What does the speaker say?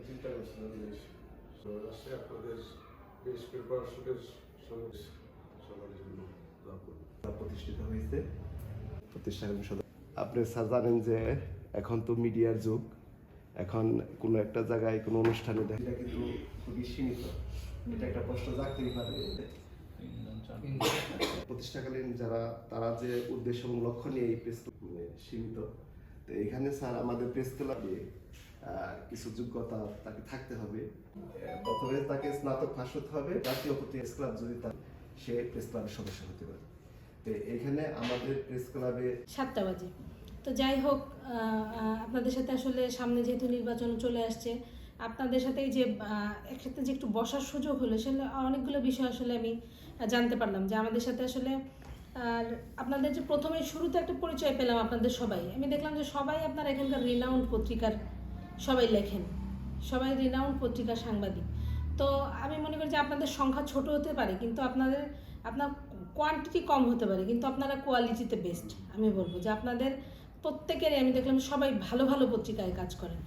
চিন্তা করছিলাম যে রাষ্ট্রে আপনাদের বেশ প্রিপারেশনের সঙ্গে সবার জন্য দোয়া করব। প্রতিষ্ঠিত হয়েছে প্রতিষ্ঠানের সদস্য। আপনি স্যার জানেন যে এখন তো মিডিয়ার যুগ, এখন কোনো একটা জায়গায় কোনো অনুষ্ঠানে দেখা কিন্তু খুবই সীমিত, এটা একটা প্রশ্ন জাগতেই পারে। প্রতিষ্ঠাকালীন যারা তারা যে উদ্দেশ্য এবং লক্ষ্য নিয়ে এই প্রেস সীমিত, তো এখানে স্যার আমাদের প্রেস ক্লাবে কিছু যোগ্যতা তাকে থাকতে হবে। প্রথমে তাকে স্নাতক পাস হতে হবে, জাতীয় প্রেস ক্লাব যদি তার সে প্রেস ক্লাবের সদস্য হতে পারে। তো এখানে আমাদের প্রেস ক্লাবে 7টা বাজে। তো যাই হোক, আপনাদের সাথে আসলে সামনে যেহেতু নির্বাচন চলে আসছে, আপনাদের সাথে যে একসাথে যে একটু বসার সুযোগ হলো, সেটা অনেকগুলো বিষয় আসলে আমি জানতে পারলাম যে আমাদের সাথে আসলে আর আপনাদের যে প্রথমে শুরুতে একটা পরিচয় পেলাম আপনাদের সবাই, আমি দেখলাম যে সবাই আপনারা এখানকার রিনাউন্ড পত্রিকার সবাই লেখেন, সবাই রিনাউন্ড পত্রিকার সাংবাদিক। তো আমি মনে করি যে আপনাদের সংখ্যা ছোট হতে পারে, কিন্তু আপনার কোয়ান্টিটি কম হতে পারে, কিন্তু আপনারা কোয়ালিটিতে বেস্ট। আমি বলবো যে আপনাদের প্রত্যেকেরই আমি দেখলাম সবাই ভালো ভালো পত্রিকায় কাজ করেন।